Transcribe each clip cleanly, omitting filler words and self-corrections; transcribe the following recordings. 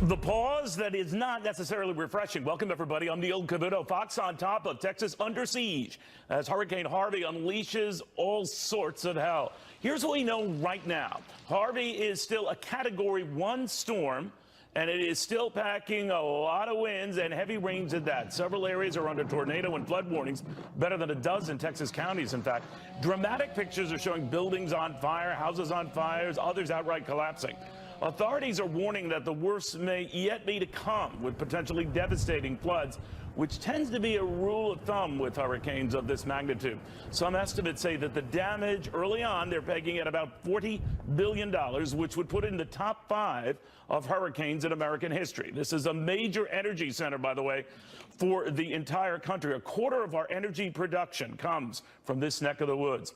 The pause that is not necessarily refreshing. Welcome, everybody. I'm Neil Cavuto. Fox on top of Texas under siege as Hurricane Harvey unleashes all sorts of hell. Here's what we know right now. Harvey is still a Category 1 storm, and it is still packing a lot of winds and heavy rains at that. Several areas are under tornado and flood warnings, better than a dozen Texas counties, in fact. Dramatic pictures are showing buildings on fire, houses on fires, others outright collapsing. Authorities are warning that the worst may yet be to come, with potentially devastating floods, which tends to be a rule of thumb with hurricanes of this magnitude. Some estimates say that the damage early on, they're pegging at about $40 billion, which would put it in the top 5 of hurricanes in American history. This is a major energy center, by the way, for the entire country. A quarter of our energy production comes from this neck of the woods.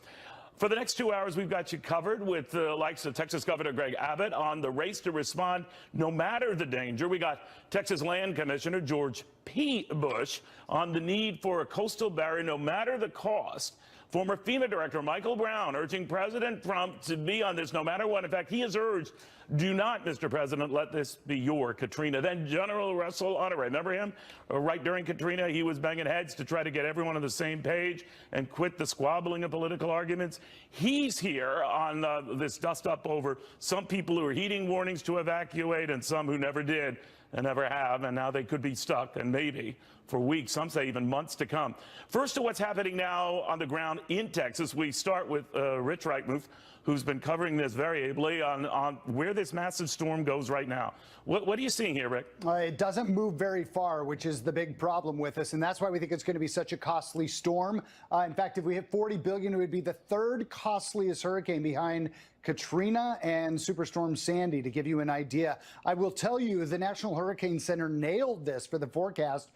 For the next 2 hours, we've got you covered with the likes of Texas Governor Greg Abbott on the race to respond no matter the danger. We got Texas Land Commissioner George P. Bush on the need for a coastal barrier no matter the cost. Former FEMA Director Michael Brown urging President Trump to be on this no matter what. In fact, he has urged, do not, Mr. President, let this be your Katrina. Then General Russell Honore, remember him? Right during Katrina, he was banging heads to try to get everyone on the same page and quit the squabbling of political arguments. He's here on this dust up over some people who are heeding warnings to evacuate and some who never did and never have, and now they could be stuck, and maybe for weeks, some say even months to come. First to what's happening now on the ground in Texas, we start with Rich Reitmuth, who's been covering this very ably on where this massive storm goes right now. What are you seeing here, Rick? It doesn't move very far, which is the big problem with us, and that's why we think it's going to be such a costly storm. In fact, if we hit 40 billion, it would be the third costliest hurricane behind Katrina and Superstorm Sandy, to give you an idea. I will tell you, the National Hurricane Center nailed this for the forecast,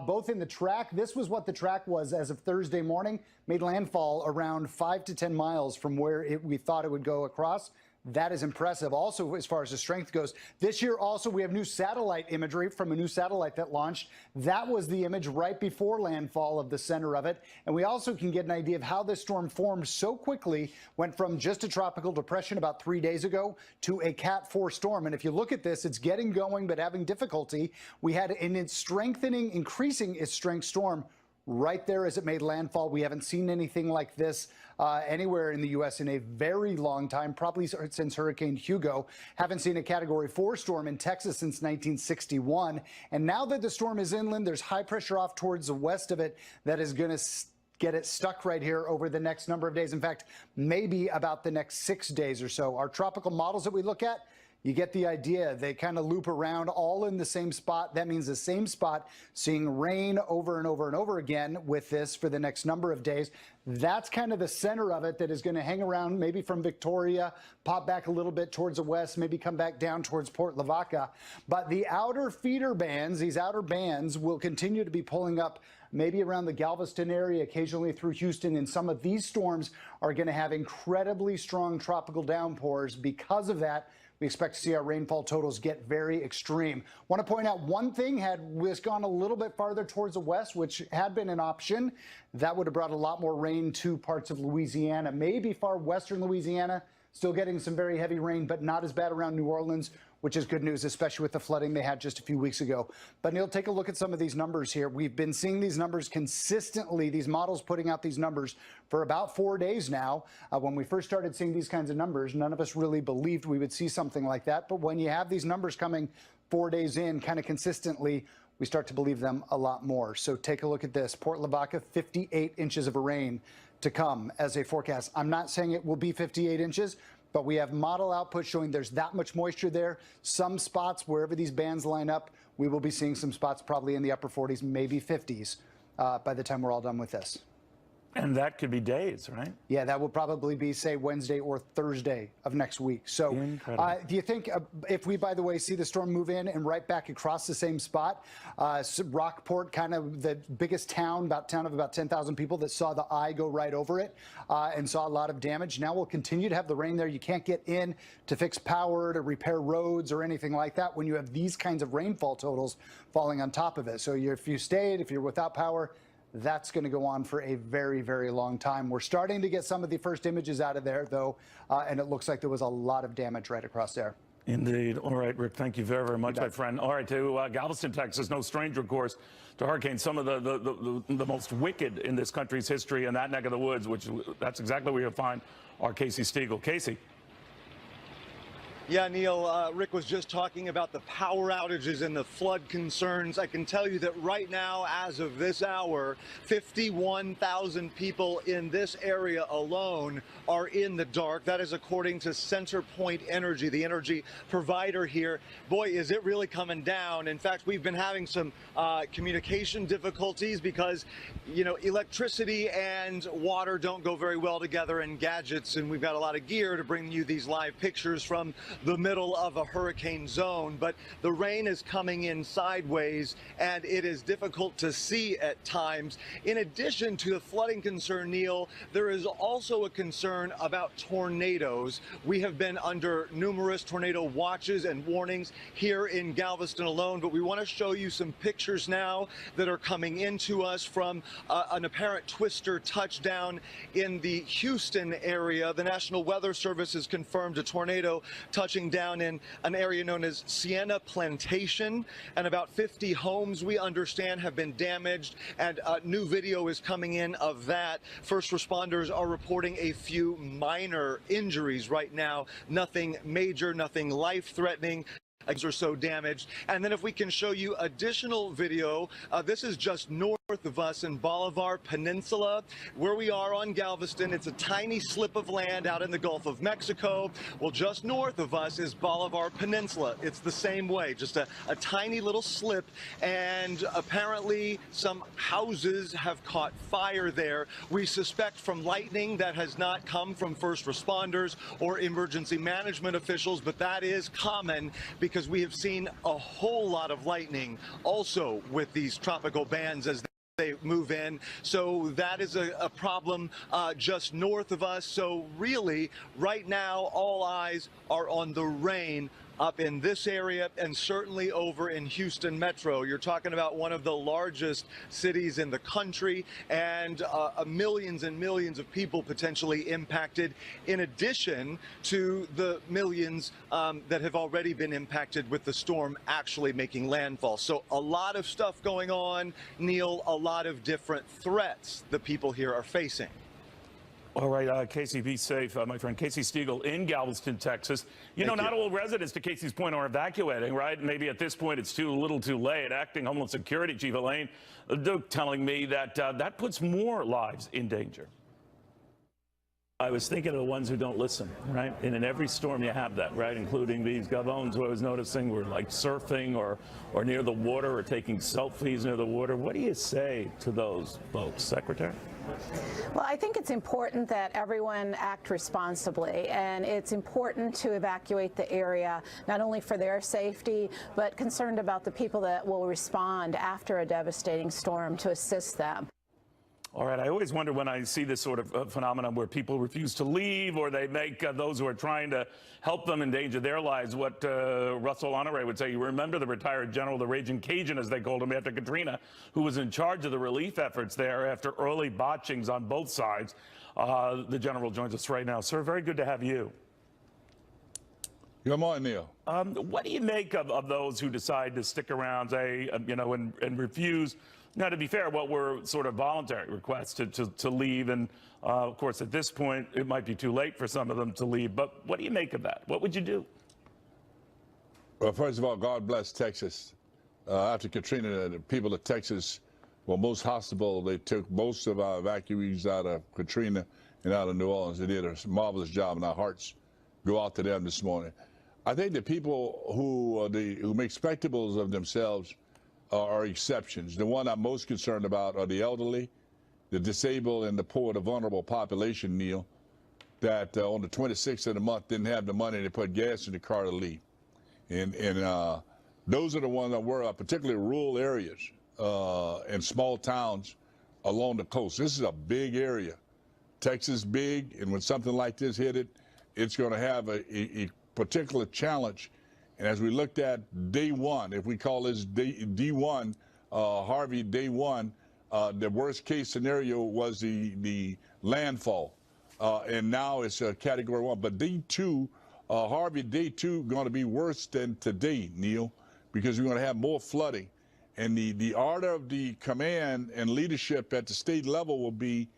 both in the track. This was what the track was as of Thursday morning, made landfall around 5 to 10 miles from where we thought it would go across. That is impressive. Also, as far as the strength goes, this year also we have new satellite imagery from a new satellite that launched. That was the image right before landfall of the center of it. And we also can get an idea of how this storm formed so quickly, went from just a tropical depression about 3 days ago to a Cat 4 storm. And if you look at this, it's getting going but having difficulty. We had in its strengthening, increasing its strength storm right there as it made landfall. We haven't seen anything like this anywhere in the U.S. in a very long time, probably since Hurricane Hugo. Haven't seen a Category 4 storm in Texas since 1961. And now that the storm is inland, there's high pressure off towards the west of it that is going to get it stuck right here over the next number of days. In fact, maybe about the next 6 days or so. Our tropical models that we look at, you get the idea. They kind of loop around all in the same spot. That means the same spot, seeing rain over and over and over again with this for the next number of days. That's kind of the center of it that is going to hang around maybe from Victoria, pop back a little bit towards the west, maybe come back down towards Port Lavaca. But the outer feeder bands, these outer bands, will continue to be pulling up maybe around the Galveston area, occasionally through Houston. And some of these storms are going to have incredibly strong tropical downpours. Because of that, we expect to see our rainfall totals get very extreme. Want to point out one thing, had this gone a little bit farther towards the west, which had been an option, that would have brought a lot more rain to parts of Louisiana, maybe far western Louisiana, still getting some very heavy rain, but not as bad around New Orleans, which is good news, especially with the flooding they had just a few weeks ago. But Neil, take a look at some of these numbers here. We've been seeing these numbers consistently, these models putting out these numbers for about 4 days now. When we first started seeing these kinds of numbers, none of us really believed we would see something like that. But when you have these numbers coming 4 days in kind of consistently, we start to believe them a lot more. So take a look at this. Port Lavaca, 58 inches of rain to come as a forecast. I'm not saying it will be 58 inches, but we have model output showing there's that much moisture there. Some spots, wherever these bands line up, we will be seeing some spots probably in the upper 40s, maybe 50s by the time we're all done with this. And that could be days, right? Yeah, that will probably be, say, Wednesday or Thursday of next week. So do you think if we, by the way, see the storm move in and right back across the same spot, Rockport, kind of the biggest town of about 10,000 people that saw the eye go right over it and saw a lot of damage. Now we'll continue to have the rain there. You can't get in to fix power, to repair roads or anything like that when you have these kinds of rainfall totals falling on top of it. So if you're without power, that's going to go on for a very, very long time. We're starting to get some of the first images out of there, though, and it looks like there was a lot of damage right across there. Indeed. All right, Rick, thank you very, very much, my friend. All right, to Galveston, Texas, no stranger, of course, to hurricanes, some of the most wicked in this country's history in that neck of the woods, which that's exactly where you'll find our Casey Stegall. Casey. Yeah, Neil, Rick was just talking about the power outages and the flood concerns. I can tell you that right now, as of this hour, 51,000 people in this area alone are in the dark. That is according to CenterPoint Energy, the energy provider here. Boy, is it really coming down. In fact, we've been having some communication difficulties because, you know, electricity and water don't go very well together in gadgets, and we've got a lot of gear to bring you these live pictures from the middle of a hurricane zone. But the rain is coming in sideways and it is difficult to see at times. In addition to the flooding concern, Neil, there is also a concern about tornadoes. We have been under numerous tornado watches and warnings here in Galveston alone, but we want to show you some pictures now that are coming into us from an apparent twister touchdown in the Houston area. The National Weather Service has confirmed a tornado touching down in an area known as Sienna Plantation, and about 50 homes, we understand, have been damaged, and new video is coming in of that. First responders are reporting a few minor injuries right now, nothing major, nothing life-threatening or so damaged. And then if we can show you additional video, this is just north of us in Bolivar Peninsula, where we are on Galveston. It's a tiny slip of land out in the Gulf of Mexico. Well, just north of us is Bolivar Peninsula. It's the same way, just a tiny little slip, and apparently some houses have caught fire there. We suspect from lightning that has not come from first responders or emergency management officials, but that is common because we have seen a whole lot of lightning also with these tropical bands as they move in. So that is a problem just north of us. So really, right now, all eyes are on the rain up in this area and certainly over in Houston Metro. You're talking about one of the largest cities in the country, and millions and millions of people potentially impacted, in addition to the millions that have already been impacted with the storm actually making landfall. So a lot of stuff going on, Neil, a lot of different threats the people here are facing. All right, Casey, be safe. My friend Casey Stegall in Galveston, Texas. You know, not all residents, to Casey's point, are evacuating, right? Maybe at this point it's too little too late. Acting Homeland Security Chief Elaine Duke telling me that that puts more lives in danger. I was thinking of the ones who don't listen, right? And in every storm you have that, right? Including these Gavons who I was noticing were like surfing or near the water or taking selfies near the water. What do you say to those folks, Secretary? Well, I think it's important that everyone act responsibly, and it's important to evacuate the area, not only for their safety, but concerned about the people that will respond after a devastating storm to assist them. All right, I always wonder when I see this sort of phenomenon where people refuse to leave or they make those who are trying to help them endanger their lives, what Russell Honore would say. You remember the retired general, the Raging Cajun, as they called him after Katrina, who was in charge of the relief efforts there after early botchings on both sides. The general joins us right now. Sir, very good to have you. Good morning, Neil. What do you make of those who decide to stick around, say, you know, and refuse? Now, to be fair, what were sort of voluntary requests to leave, and of course, at this point, it might be too late for some of them to leave. But what do you make of that? What would you do? Well, first of all, God bless Texas. After Katrina, the people of Texas were most hospitable. They took most of our evacuees out of Katrina and out of New Orleans. They did a marvelous job, and our hearts go out to them this morning. I think the people who make spectacles of themselves are exceptions. The one I'm most concerned about are the elderly, the disabled, and the poor, the vulnerable population, Neil, that on the 26th of the month didn't have the money to put gas in the car to leave. And those are the ones that were particularly rural areas and small towns along the coast. This is a big area. Texas big, and when something like this hit it, it's going to have a particular challenge. And as we looked at day one, if we call this D1, Harvey day one, the worst case scenario was the landfall. And now it's a category 1. But D2 Harvey, day 2 going to be worse than today, Neil, because we're going to have more flooding. And the order of the command and leadership at the state level will be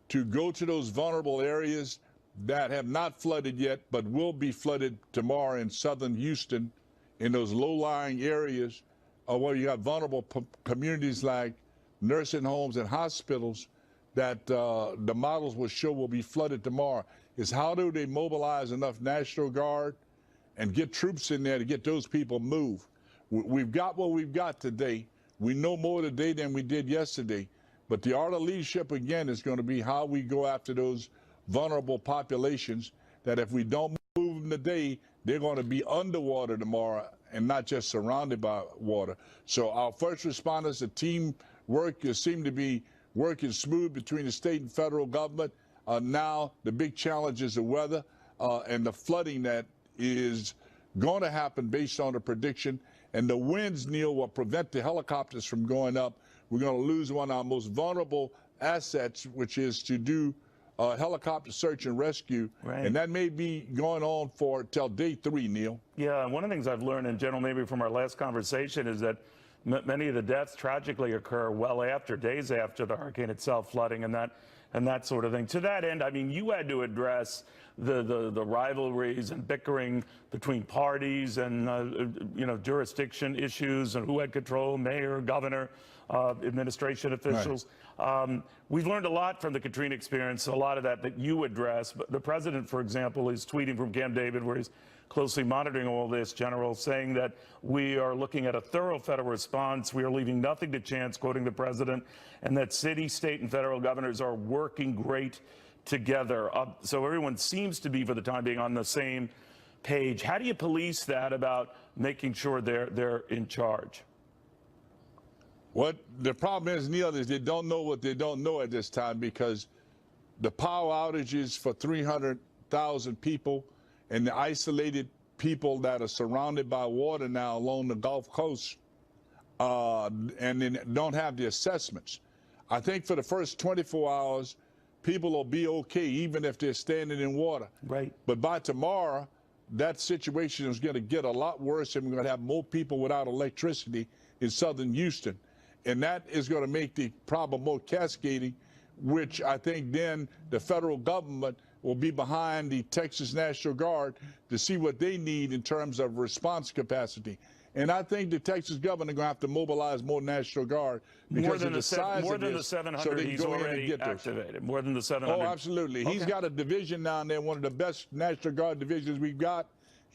to go to those vulnerable areas that have not flooded yet, but will be flooded tomorrow in southern Houston, in those low-lying areas where you got vulnerable communities like nursing homes and hospitals that the models will show will be flooded tomorrow. Is how do they mobilize enough National Guard and get troops in there to get those people moved? We've got what we've got today. We know more today than we did yesterday. But the art of leadership, again, is going to be how we go after those vulnerable populations that if we don't move them today, they're going to be underwater tomorrow and not just surrounded by water. So our first responders, the team work seem to be working smooth between the state and federal government. Now the big challenge is the weather and the flooding that is going to happen based on the prediction. And the winds, Neil, will prevent the helicopters from going up. We're going to lose one of our most vulnerable assets, which is to do helicopter search and rescue. Right. And that may be going on for till day 3, Neil. Yeah, and one of the things I've learned in general, maybe from our last conversation, is that many of the deaths tragically occur well after, days after the hurricane itself, flooding and that sort of thing. To that end, I mean, you had to address the rivalries and bickering between parties and you know, jurisdiction issues and who had control, mayor, governor, administration officials. Right. We've learned a lot from the Katrina experience, a lot of that you address. But the president, for example, is tweeting from Camp David, where he's closely monitoring all this, General, saying that we are looking at a thorough federal response. We are leaving nothing to chance, quoting the president, and that city, state, and federal governors are working great together. So everyone seems to be, for the time being, on the same page. How do you police that about making sure they're in charge? What the problem is, Neil, is they don't know what they don't know at this time, because the power outages for 300,000 people and the isolated people that are surrounded by water now along the Gulf Coast and then don't have the assessments. I think for the first 24 hours, people will be okay, even if they're standing in water. Right. But by tomorrow, that situation is going to get a lot worse, and we're going to have more people without electricity in southern Houston. And that is going to make the problem more cascading, which I think then the federal government will be behind the Texas National Guard to see what they need in terms of response capacity. And I think the Texas government are going to have to mobilize more National Guard because of the size more of than this, the 700 so they he's go already in and get activated. More than the 700. Oh, absolutely. Okay. He's got a division down there, one of the best National Guard divisions we've got.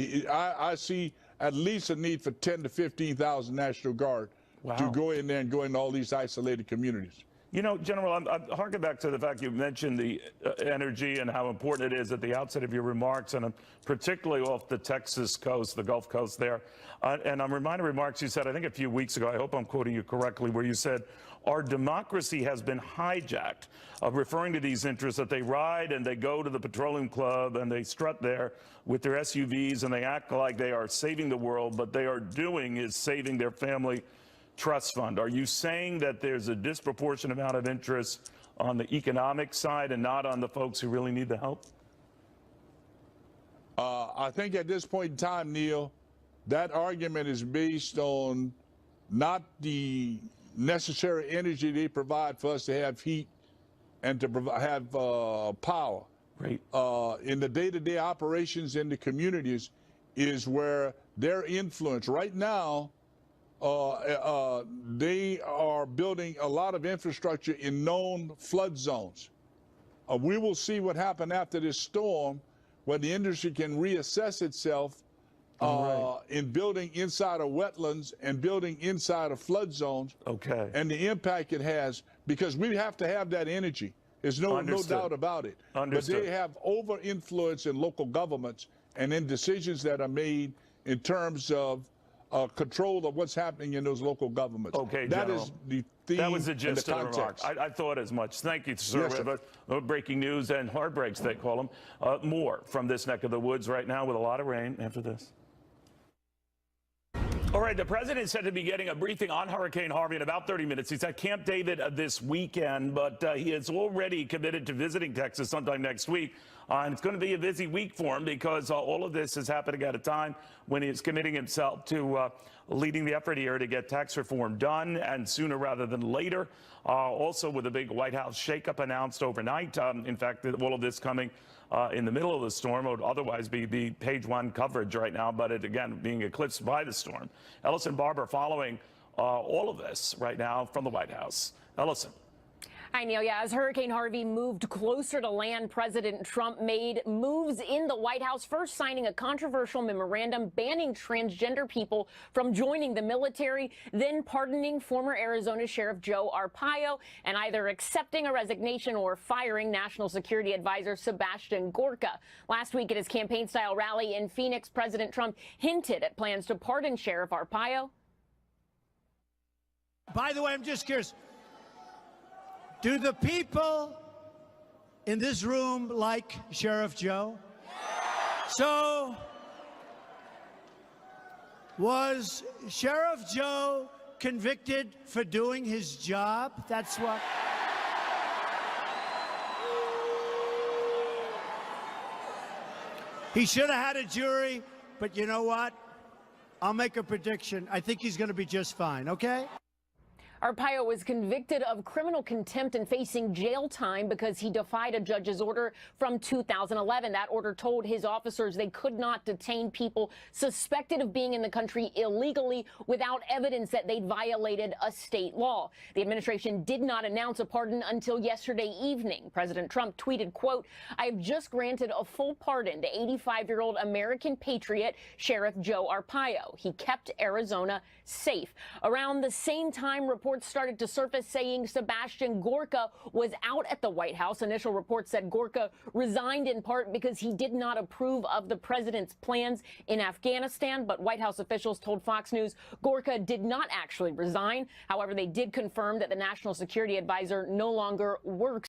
I see at least a need for 10 to 15,000 National Guard to go in there and go into all these isolated communities. You know, General, I'm harking back to the fact you mentioned the energy and how important it is at the outset of your remarks, and particularly off the Texas coast, the Gulf Coast there. And I'm reminded of remarks you said, I think a few weeks ago, I hope I'm quoting you correctly, where you said, our democracy has been hijacked, referring to these interests that they ride and they go to the petroleum club and they strut there with their SUVs and they act like they are saving the world, but they are doing is saving their family trust fund. Are you saying that there's a disproportionate amount of interest on the economic side and not on the folks who really need the help? I think at this point in time, Neil, that argument is based on not the necessary energy they provide for us to have heat and to have power. Right. In the day-to-day operations in the communities is where their influence right now. They are building a lot of infrastructure in known flood zones. We will see what happened after this storm, when the industry can reassess itself in building inside of wetlands and building inside of flood zones. Okay. And the impact it has, because we have to have that energy. There's no doubt about it. Understood. But they have over-influence in local governments and in decisions that are made in terms of control of what's happening in those local governments. Okay, that is the theme. That was the gist of the remarks. I thought as much. Thank you, sir. Yes, breaking news and heartbreaks, they call them. More from this neck of the woods right now with a lot of rain after this. All right, the president is said to be getting a briefing on Hurricane Harvey in about 30 minutes. He's at Camp David this weekend, but he is already committed to visiting Texas sometime next week. And it's going to be a busy week for him because all of this is happening at a time when he's committing himself to leading the effort here to get tax reform done, and sooner rather than later. Also with a big White House shakeup announced overnight. In fact, all of this coming in the middle of the storm would otherwise be page one coverage right now, but it again being eclipsed by the storm. Ellison Barber following all of this right now from the White House. Ellison. Hi, Neil. Yeah, as Hurricane Harvey moved closer to land, President Trump made moves in the White House, first signing a controversial memorandum banning transgender people from joining the military, then pardoning former Arizona Sheriff Joe Arpaio, and either accepting a resignation or firing National Security Advisor Sebastian Gorka. Last week at his campaign-style rally in Phoenix, President Trump hinted at plans to pardon Sheriff Arpaio. By the way, I'm just curious. Do the people in this room like Sheriff Joe? So, was Sheriff Joe convicted for doing his job? That's what. He should have had a jury, but you know what? I'll make a prediction. I think he's going to be just fine, okay? Arpaio was convicted of criminal contempt and facing jail time because he defied a judge's order from 2011. That order told his officers they could not detain people suspected of being in the country illegally without evidence that they'd violated a state law. The administration did not announce a pardon until yesterday evening. President Trump tweeted, quote, "I have just granted a full pardon to 85-year-old American patriot Sheriff Joe Arpaio. He kept Arizona safe." Around the same time, reports started to surface saying Sebastian Gorka was out at the White House. Initial reports said Gorka resigned in part because he did not approve of the president's plans in Afghanistan. But White House officials told Fox News Gorka did not actually resign. However, they did confirm that the National Security Advisor no longer works